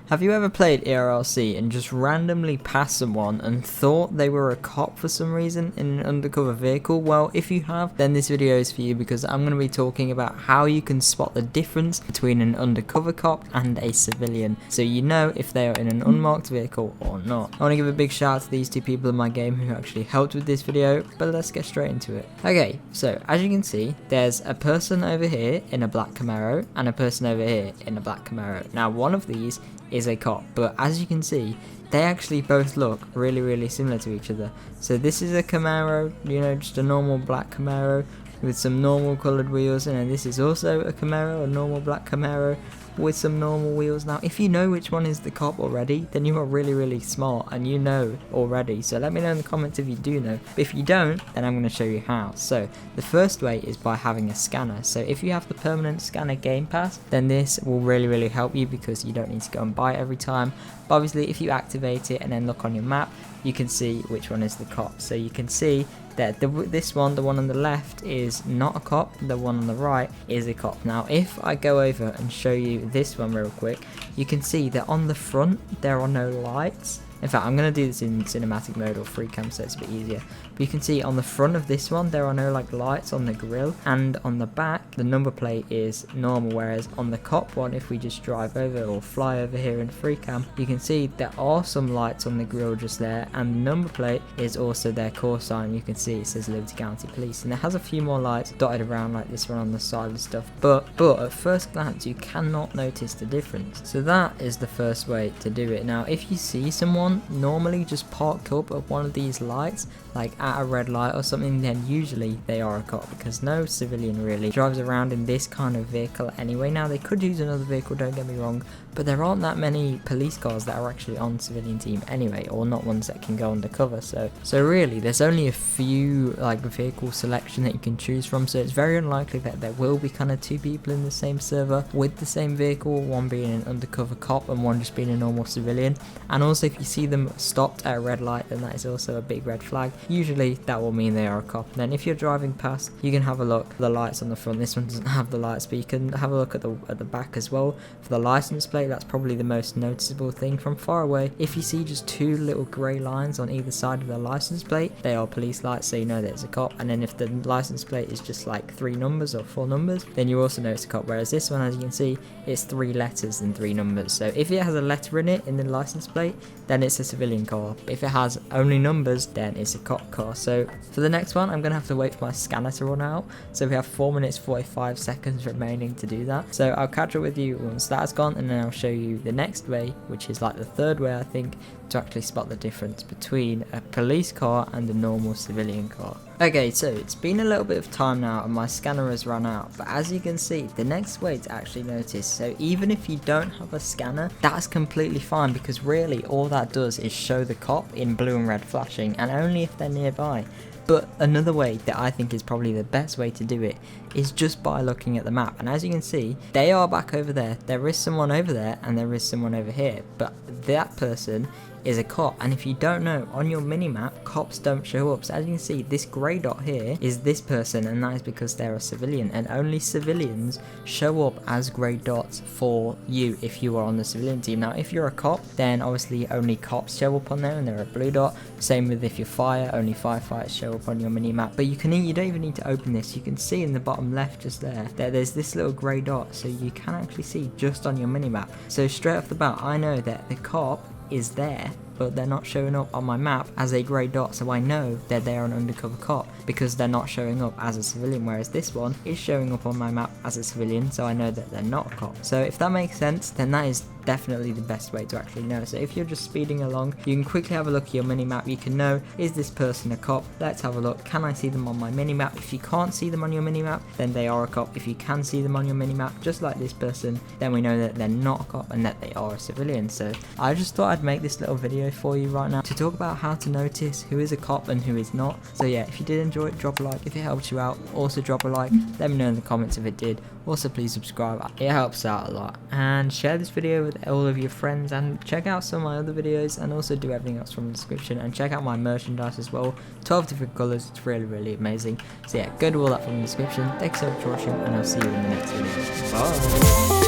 Have you ever played ERLC and just randomly passed someone and thought they were a cop for some reason in an undercover vehicle? Well, if you have, then this video is for you, because I'm going to be talking about how you can spot the difference between an undercover cop and a civilian, so you know if they are in an unmarked vehicle or not. I want to give a big shout out to these two people in my game who actually helped with this video, but let's get straight into it. Okay, so as you can see, there's a person over here in a black Camaro and a person over here in a black Camaro. Now, one of these is a cop, but as you can see, they actually both look really similar to each other. So this is a Camaro, you know, just a normal black Camaro with some normal coloured wheels, and then this is also a Camaro, a normal black Camaro with some normal wheels. Now, if you know which one is the cop already, then you are really smart and you know already. So let me know in the comments if you do know. But if you don't, then I'm going to show you how. So the first way is by having a scanner. So if you have the permanent scanner game pass, then this will really help you, because you don't need to go and buy it every time. But obviously, if you activate it and then look on your map, you can see which one is the cop. So you can see that this one, the one on the left, is not a cop, the one on the right is a cop. Now, if I go over and show you this one real quick, you can see that on the front there are no lights. In fact, I'm going to do this in cinematic mode or free cam, so it's a bit easier. But you can see on the front of this one, there are no like lights on the grill, and on the back, the number plate is normal. Whereas on the cop one, if we just drive over or fly over here in free cam, you can see there are some lights on the grill just there, and the number plate is also their call sign. You can see it says Liberty County Police, and it has a few more lights dotted around like this one on the side and stuff. But at first glance, you cannot notice the difference. So that is the first way to do it. Now, if you see someone normally just park up at one of these lights, like at a red light or something, then usually they are a cop, because no civilian really drives around in this kind of vehicle anyway. Now, they could use another vehicle, don't get me wrong, but there aren't that many police cars that are actually on civilian team anyway, or not ones that can go undercover. So really there's only a few like vehicle selection that you can choose from, so it's very unlikely that there will be kind of two people in the same server with the same vehicle, one being an undercover cop and one just being a normal civilian. And also, if you see them stopped at a red light, then that is also a big red flag. Usually that will mean they are a cop. Then if you're driving past, you can have a look at the lights on the front. This one doesn't have the lights, but you can have a look at the back as well for the license plate. That's probably the most noticeable thing from far away. If you see just two little grey lines on either side of the license plate, they are police lights, so you know there's a cop. And then if the license plate is just like 3 numbers or 4 numbers, then you also know it's a cop. Whereas this one, as you can see, it's 3 letters and 3 numbers. So if it has a letter in it in the license plate, then it's a civilian car. If it has only numbers, then it's a cop car. So for the next one, I'm going to have to wait for my scanner to run out. So we have 4 minutes 45 seconds remaining to do that. So I'll catch up with you once that's gone, and then I'll show you the next way, which is like the third way I think, to actually spot the difference between a police car and a normal civilian car. Okay, so it's been a little bit of time now and my scanner has run out, but as you can see, the next way to actually notice, so even if you don't have a scanner, that's completely fine, because really all that does is show the cop in blue and red flashing, and only if they're nearby. But another way that I think is probably the best way to do it is just by looking at the map. And as you can see, they are back over there. There is someone over there and there is someone over here. But that person is a cop, and if you don't know, on your minimap, cops don't show up. So as you can see, this grey dot here is this person, and that is because they're a civilian, and only civilians show up as grey dots for you if you are on the civilian team. Now, if you're a cop, then obviously only cops show up on there and they're a blue dot. Same with if you're fire, only firefighters show up on your minimap. But you don't even need to open this. You can see in the bottom left just there that there's this little grey dot, so you can actually see just on your minimap. So straight off the bat, I know that the cop is there, but they're not showing up on my map as a grey dot, so I know that they're an undercover cop because they're not showing up as a civilian, whereas this one is showing up on my map as a civilian, so I know that they're not a cop. So if that makes sense, then that is definitely the best way to actually know. So if you're just speeding along, you can quickly have a look at your minimap. You can know, is this person a cop? Let's have a look. Can I see them on my minimap? If you can't see them on your minimap, then they are a cop. If you can see them on your minimap, just like this person, then we know that they're not a cop and that they are a civilian. So I just thought I'd make this little video for you right now to talk about how to notice who is a cop and who is not. So yeah, if you did enjoy it, drop a like. If it helped you out, also drop a like. Let me know in the comments if it did. Also, please subscribe. It helps out a lot. And share this video with all of your friends, and check out some of my other videos, and also do everything else from the description, and check out my merchandise as well. 12 different colours. It's really amazing. So yeah, go to all that from the description. Thanks so much for watching, and I'll see you in the next video. Bye.